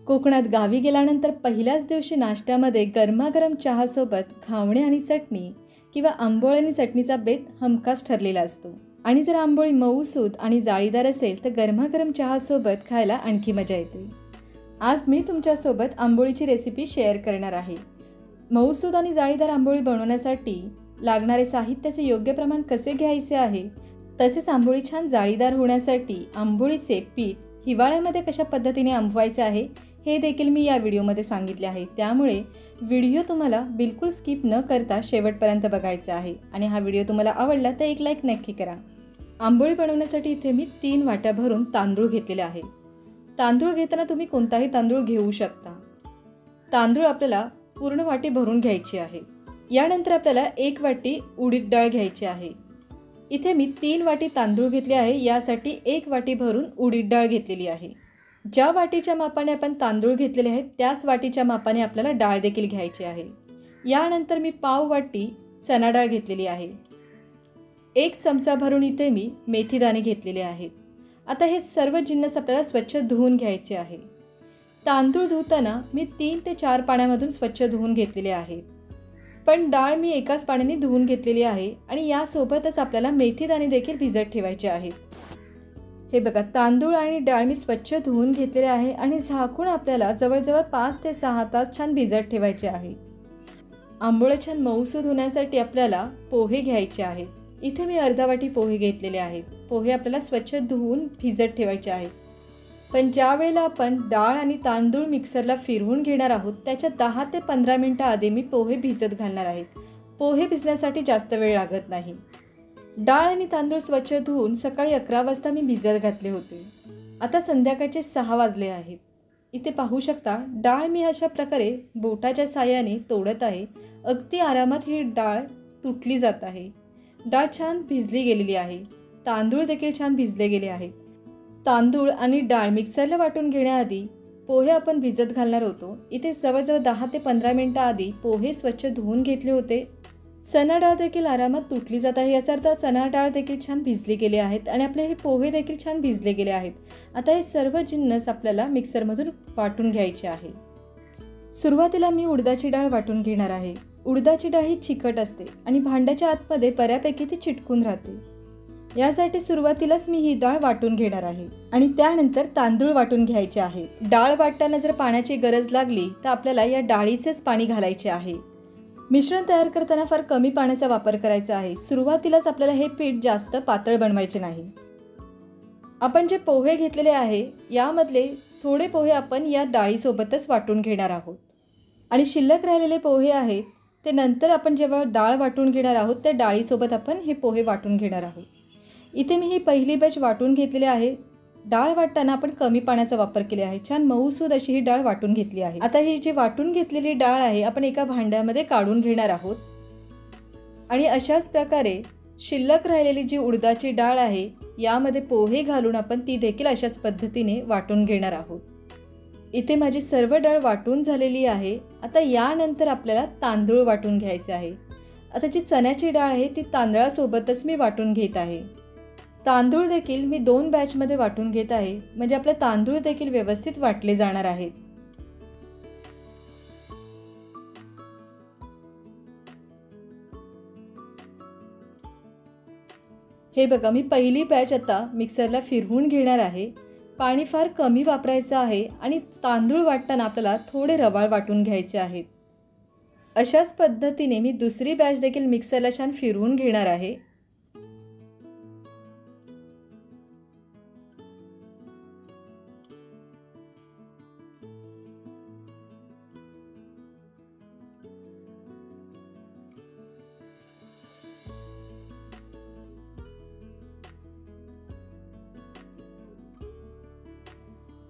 कोकणात गावी गेल्यानंतर पहिल्याच दिवशी नाश्त्यामध्ये गरमागरम चहासोबत घावणे आणि चटणी किंवा आंबोळी आणि चटणीचा बेत हमखास ठरलेला असतो. आणि जर आंबोळी मऊसूद आणि जाळीदार असेल तर गरमागरम चहासोबत खायला आणखी मजा येते. आज मी तुमच्यासोबत आंबोळीची रेसिपी शेअर करणार आहे. मऊसूद आणि जाळीदार आंबोळी बनवण्यासाठी लागणारे साहित्याचे योग्य प्रमाण कसे घ्यायचे आहे, तसेच आंबोळी छान जाळीदार होण्यासाठी आंबोळीचे पीठ हिवाळ्यामध्ये कशा पद्धतीने आंबवायचे आहे हे देखील मी या व्हिडिओमध्ये सांगितले आहे. त्यामुळे व्हिडिओ तुम्हाला बिलकुल स्किप न करता शेवटपर्यंत बघायचा आहे. आणि हा व्हिडिओ तुम्हाला आवडला तर एक लाईक नक्की करा. आंबोळी बनवण्यासाठी इथे मी 3 वाट्या भरून तांदूळ घेतलेले आहे. तांदूळ घेताना तुम्ही कोणताही तांदूळ घेऊ शकता. तांदूळ आपल्याला पूर्ण वाटी भरून घ्यायची आहे. यानंतर आपल्याला 1 वाटी उडीद डाळ घ्यायची आहे. इथे मी 3 वाटी तांदूळ घेतले आहे, यासाठी 1 वाटी भरून उडीद डाळ घेतलेली आहे. ज्या वाटीच्या मापाने आपण तांदूळ घेतलेले आहेत त्याच वाटीच्या मापाने आपल्याला डाळ देखील घ्यायची आहे. यानंतर मी पाव वाटी चणा डाळ घेतलेली आहे. 1 चमचा भरून इथे मी मेथीदाणे घेतलेले आहेत. आता हे सर्व जिन्नस आपल्याला स्वच्छ धुवून घ्यायचे आहे. तांदूळ धुताना मी 3 ते 4 पाण्यामधून स्वच्छ धुवून घेतलेले आहेत, पण डाळ मी एकाच पाण्याने धुवून घेतलेली आहे. आणि यासोबतच आपल्याला मेथीदाणे देखील भिजत ठेवायचे आहेत. हे बघा, तांदूळ आणि डाळ मी स्वच्छ धुवून घेतलेले आहे आणि झाकून आपल्याला जवळजवळ 5 ते 6 तास छान भिजत ठेवायचे आहे. आंबोळी छान मऊसूद होण्यासाठी आपल्याला पोहे घ्यायचे आहेत. इथे मी अर्धा वाटी पोहे घेतलेले आहेत. पोहे आपल्याला स्वच्छ धुवून भिजत ठेवायचे आहेत. पण ज्या वेळेला आपण डाळ आणि तांदूळ मिक्सरला फिरवून घेणार आहोत त्याच्या 10 ते 15 मिनिटं आधी मी पोहे भिजत घालणार आहेत. पोहे भिजण्यासाठी जास्त वेळ लागत नाही. डाळ आणि तांदूळ स्वच्छ धुवून सकाळी 11 वाजता मी भिजत घातले होते. आता संध्याकाळचे 6 वाजले आहेत. इथे पाहू शकता डाळ मी अशा प्रकारे बोटाच्या साहाय्याने तोडत आहे. अगदी आरामात ही डाळ तुटली जात आहे. डाळ छान भिजली गेलेली आहे. तांदूळ देखील छान भिजले गेले आहेत. तांदूळ आणि डाळ मिक्सरला वाटून घेण्याआधी पोहे आपण भिजत घालणार होतो. इथे जवळजवळ 10 ते 15 मिनिटं आधी पोहे स्वच्छ धुवून घेतले होते. चणा डाळ देखील आरामात तुटली जात आहे. याचा अर्थ चणा डाळ देखील छान भिजली गेले आहेत आणि आपले हे पोहे देखील छान भिजले गेले आहेत. आता हे सर्व जिन्नस आपल्याला मिक्सरमधून वाटून घ्यायचे आहे. सुरुवातीला मी उडदाची डाळ वाटून घेणार आहे. उडदाची डाळ ही चिकट असते आणि भांड्याच्या आतमध्ये बऱ्यापैकी ती चिटकून राहते. यासाठी सुरुवातीलाच मी ही डाळ वाटून घेणार आहे आणि त्यानंतर तांदूळ वाटून घ्यायचे आहे. डाळ वाटताना जर पाण्याची गरज लागली तर आपल्याला या डाळीचेच पाणी घालायचे आहे. मिश्रण तयार करताना फार कमी पाण्याचा वापर करायचा आहे. सुरुवातीलाच आपल्याला हे पीठ जास्त पातळ बनवायचे नाही. आपण जे पोहे घेतलेले आहे यामधले थोडे पोहे आपण या डाळीसोबतच वाटून घेणार आहोत आणि शिल्लक राहिलेले पोहे आहेत ते नंतर आपण जेव्हा डाळ वाटून घेणार आहोत त्या डाळीसोबत आपण हे पोहे वाटून घेणार आहोत. इथे मी ही पहिली बॅच वाटून घेतलेली आहे. डाळ वाटताना आपण कमी पाण्याचा वापर केला आहे. छान मऊसूद अशी ही डाळ वाटून घेतली आहे. आता ही जी वाटून घेतलेली डाळ आहे आपण एका भांड्यामध्ये काढून घेणार आहोत आणि अशाच प्रकारे शिल्लक राहिलेली जी उडदाची डाळ आहे यामध्ये पोहे घालून आपण ती देखील अशाच पद्धतीने वाटून घेणार आहोत. इथे माझी सर्व डाळ वाटून झालेली आहे. आता यानंतर आपल्याला तांदूळ वाटून घ्यायचे आहे. आता जी चण्याची डाळ आहे ती तांदळासोबतच मी वाटून घेत आहे. तांदूळ देखील मी 2 बॅचमध्ये वाटून घेत आहे, म्हणजे आपले तांदूळ देखील व्यवस्थित वाटले जाणार आहेत. हे बघा, मी पहिली बॅच आता मिक्सरला फिरवून घेणार आहे. पाणी फार कमी वापरायचं आहे आणि तांदूळ वाटताना आपल्याला थोडे रवाळ वाटून घ्यायचे आहेत. अशाच पद्धतीने मी दुसरी बॅच देखील मिक्सरला छान फिरवून घेणार आहे.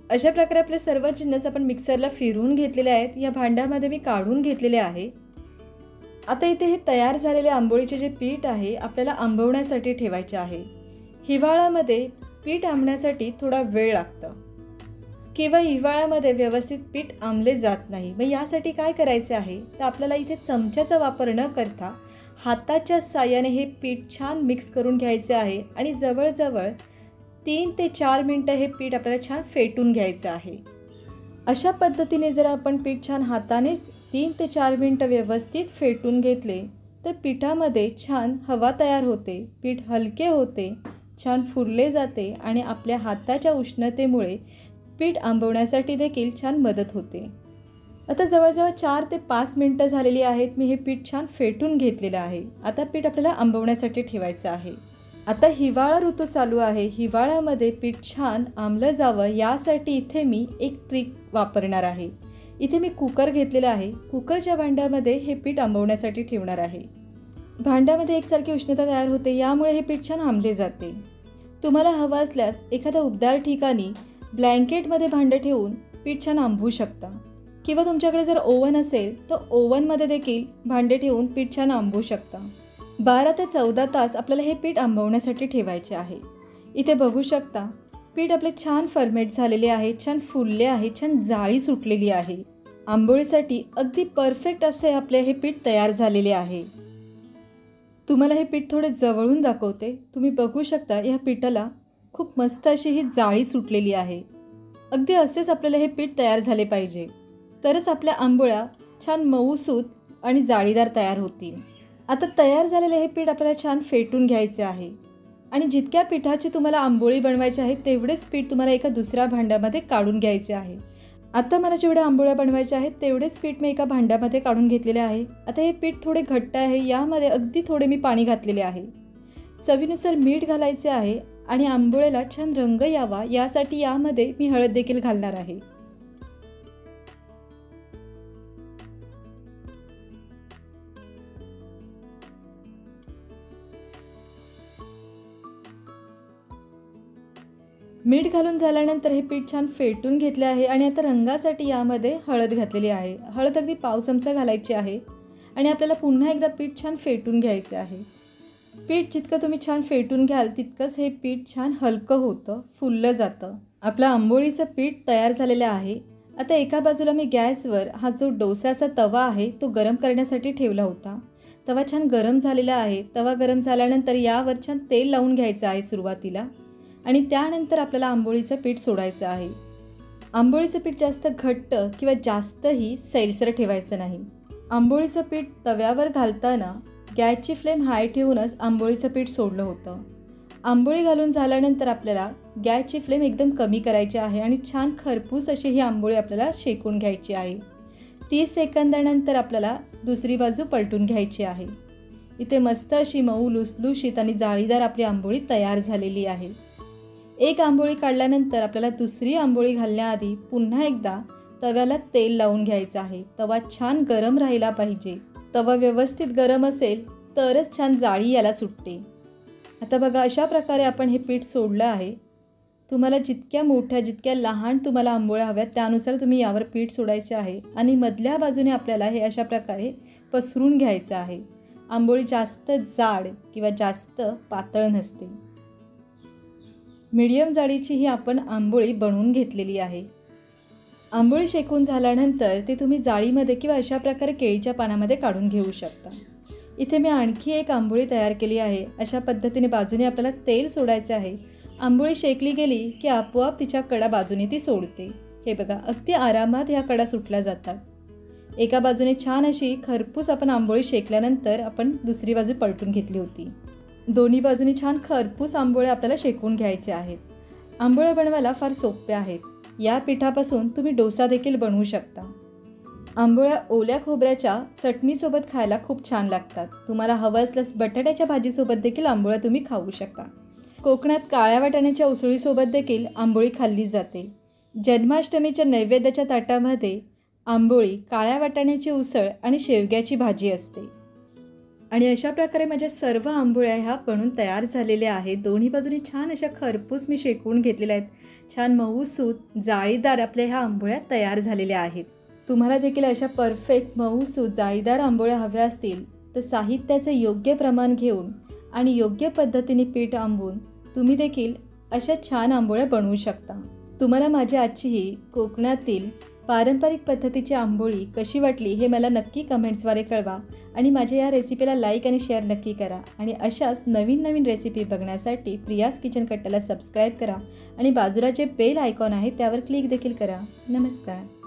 अशा प्रकारे आपले सर्व जिन्नस आपण मिक्सरला फिरवून घेतलेले आहेत. या भांड्यामध्ये मी काढून घेतलेले आहे. आता इथे हे तयार झालेले आंबोळीचे जे पीठ आहे आपल्याला आंबवण्यासाठी ठेवायचे आहे. हिवाळ्यामध्ये पीठ आंबण्यासाठी थोडा वेळ लागतो किंवा हिवाळ्यामध्ये व्यवस्थित पीठ आंबले जात नाही. मग यासाठी काय करायचे आहे तर आपल्याला इथे चमच्याचा वापर न करता हाताच्या साहाय्याने हे पीठ छान मिक्स करून घ्यायचे आहे आणि जवळजवळ 3 ते 4 मिनिटं हे पीठ आपल्याला छान फेटून घ्यायचं आहे. अशा पद्धतीने जर आपण पीठ छान हातानेच 3 ते 4 मिनटं व्यवस्थित फेटून घेतले तर पिठामध्ये छान हवा तयार होते, पीठ हलके होते, छान फुलले जाते आणि आपल्या हाताच्या उष्णतेमुळे पीठ आंबवण्यासाठी देखील छान मदत होते. आता जवळजवळ 4 ते 5 मिनटं झालेली आहेत. मी हे पीठ छान फेटून घेतलेलं आहे. आता पीठ आपल्याला आंबवण्यासाठी ठेवायचं आहे. आता हिवाळा ऋतू चालू आहे. हिवाळ्यामध्ये पीठ छान आंबलं जावं यासाठी इथे मी एक ट्रिक वापरणार आहे. इथे मी कुकर घेतलेला आहे. कुकरच्या भांड्यामध्ये हे पीठ आंबवण्यासाठी ठेवणार आहे. भांड्यामध्ये एकसारखी उष्णता तयार होते, यामुळे हे पीठ छान आंबले जाते. तुम्हाला हवं असल्यास एखाद्या उबदार ठिकाणी ब्लँकेटमध्ये भांडं ठेवून पीठ छान आंबवू शकता किंवा तुमच्याकडे जर ओव्हन असेल तर ओव्हनमध्ये देखील भांडे ठेवून पीठ छान आंबवू शकता. 12 ते 14 तास आपल्याला हे पीठ आंबवण्यासाठी ठेवायचे आहे. इथे बघू शकता पीठ आपले छान फर्मेट झालेले आहे, छान फुलले आहे, छान जाळी सुटलेली आहे. आंबोळीसाठी अगदी परफेक्ट असे आपले हे पीठ तयार झालेले आहे. तुम्हाला हे पीठ थोडे जवळून दाखवते. तुम्ही बघू शकता या पिठाला खूप मस्त अशी ही जाळी सुटलेली आहे. अगदी असेच आपल्याला हे पीठ तयार झाले पाहिजे, तरच आपल्या आंबोळ्या छान मऊसूत आणि जाळीदार तयार होतील. आता तयार झालेले हे पीठ आपल्याला छान फेटून घ्यायचे आहे आणि जितक्या पिठाची तुम्हाला आंबोळी बनवायची आहे तेवढेच पीठ तुम्हाला एका दुसऱ्या भांड्यामध्ये काढून घ्यायचे आहे. आता मला जेवढ्या आंबोळ्या बनवायच्या आहेत तेवढेच पीठ मी एका भांड्यामध्ये काढून घेतलेले आहे. आता हे पीठ थोडे घट्ट आहे, यामध्ये अगदी थोडे मी पाणी घातलेले आहे. चवीनुसार मीठ घालायचे आहे आणि आंबोळीला छान रंग यावा यासाठी यामध्ये मी हळद देखील घालणार आहे. मीठ घालून झाल्यानंतर हे पीठ छान फेटून घेतले आहे आणि आता रंगासाठी यामध्ये हळद घातलेली आहे. हळद अगदी पाव चमचा घालायची आहे आणि आपल्याला पुन्हा एकदा पीठ छान फेटून घ्यायचे आहे. पीठ जितकं तुम्ही छान फेटून घ्याल तितकंच हे पीठ छान हलकं होतं, फुललं जातं. आपलं आंबोळीचं पीठ तयार झालेलं आहे. आता एका बाजूला मी गॅसवर हा जो डोस्याचा तवा आहे तो गरम करण्यासाठी ठेवला होता. तवा छान गरम झालेला आहे. तवा गरम झाल्यानंतर यावर छान तेल लावून घ्यायचं आहे सुरुवातीला आणि त्यानंतर आपल्याला आंबोळीचं पीठ सोडायचं आहे. आंबोळीचं पीठ जास्त घट्ट किंवा जास्तही सैलसर ठेवायचं नाही. आंबोळीचं पीठ तव्यावर घालताना गॅसची फ्लेम हाय ठेवूनच आंबोळीचं पीठ सोडलं होतं. आंबोळी घालून झाल्यानंतर आपल्याला गॅसची फ्लेम एकदम कमी करायची आहे आणि छान खरपूस अशी ही आंबोळी आपल्याला शेकून घ्यायची आहे. 30 सेकंदानंतर आपल्याला दुसरी बाजू पलटून घ्यायची आहे. इथे मस्त अशी मऊ लुसलुशीत आणि जाळीदार आपली आंबोळी तयार झालेली आहे. एक आंबोळी काढल्यानंतर आपल्याला दुसरी आंबोळी घालण्याआधी पुन्हा एकदा तव्याला तेल लावून घ्यायचं आहे. तवा छान गरम राहिला पाहिजे. तवा व्यवस्थित गरम असेल तरच छान जाळी याला सुटते. आता बघा अशा प्रकारे आपण हे पीठ सोडलं आहे. तुम्हाला जितक्या मोठ्या जितक्या लहान तुम्हाला आंबोळ्या हव्यात त्यानुसार तुम्ही यावर पीठ सोडायचे आहे आणि मधल्या बाजूने आपल्याला हे अशा प्रकारे पसरून घ्यायचं आहे. आंबोळी जास्त जाड किंवा जास्त पातळ नसते. मीडियम जाडीची ही आपण आंबोळी बनवून घेतलेली आहे. आंबोळी शेकून झाल्यानंतर ते तुम्ही जाळीमध्ये किंवा अशा प्रकारे केळीच्या पानामध्ये काढून घेऊ शकता. इथे मी आणखी एक आंबोळी तयार केली आहे. अशा पद्धतीने बाजूने आपल्याला तेल सोडायचे आहे. आंबोळी शेकली गेली की आपोआप तिच्या कडा बाजूने ती सोडते. हे बघा अगदी आरामात ह्या कडा सुटल्या जातात. एका बाजूने छान अशी खरपूस आपण आंबोळी शेकल्यानंतर आपण दुसरी बाजू पलटून घेतली होती. दोन्ही बाजूनी छान खरपूस आंबोळ्या आपल्याला शेकून घ्यायचे आहेत. आंबोळ्या बनवायला फार सोप्या आहेत. या पिठापासून तुम्ही डोसा देखील बनवू शकता. आंबोळ्या ओल्या खोबऱ्याच्या चटणीसोबत खायला खूप छान लागतात. तुम्हाला हवं असल्यास बटाट्याच्या भाजीसोबत देखील आंबोळ्या तुम्ही खाऊ शकता. कोकणात काळ्या वाटाण्याच्या उसळीसोबत देखील आंबोळी खाल्ली जाते. जन्माष्टमीच्या नैवेद्याच्या ताटामध्ये आंबोळी, काळ्या वाटाण्याची उसळ आणि शेवग्याची भाजी असते. आणि अशा प्रकारे माझ्या सर्व आंबोळ्या ह्या बनून तयार झालेल्या आहेत. दोन्ही बाजूनी छान अशा खरपूस मी शेकवून घेतलेल्या आहेत. छान मऊसूत जाळीदार आपल्या ह्या आंबोळ्या तयार झालेल्या आहेत. तुम्हाला देखील अशा परफेक्ट मऊसूत जाळीदार आंबोळ्या हव्या असतील तर साहित्याचे योग्य प्रमाण घेऊन आणि योग्य पद्धतीने पीठ आंबून तुम्ही देखील अशा छान आंबोळ्या बनवू शकता. तुम्हाला माझी आजची ही कोकणातील पारंपरिक पद्धतीची आंबोळी कशी वाटली हे मला नक्की कमेंट्सद्वारे कळवा आणि माझ्या या रेसिपीला लाईक आणि शेअर नक्की करा. आणि अशाच नवीन नवीन रेसिपी बघण्यासाठी प्रियाज किचन कट्टाला सबस्क्राईब करा आणि बाजूला जे बेल आयकॉन आहे त्यावर क्लिक देखील करा. नमस्कार.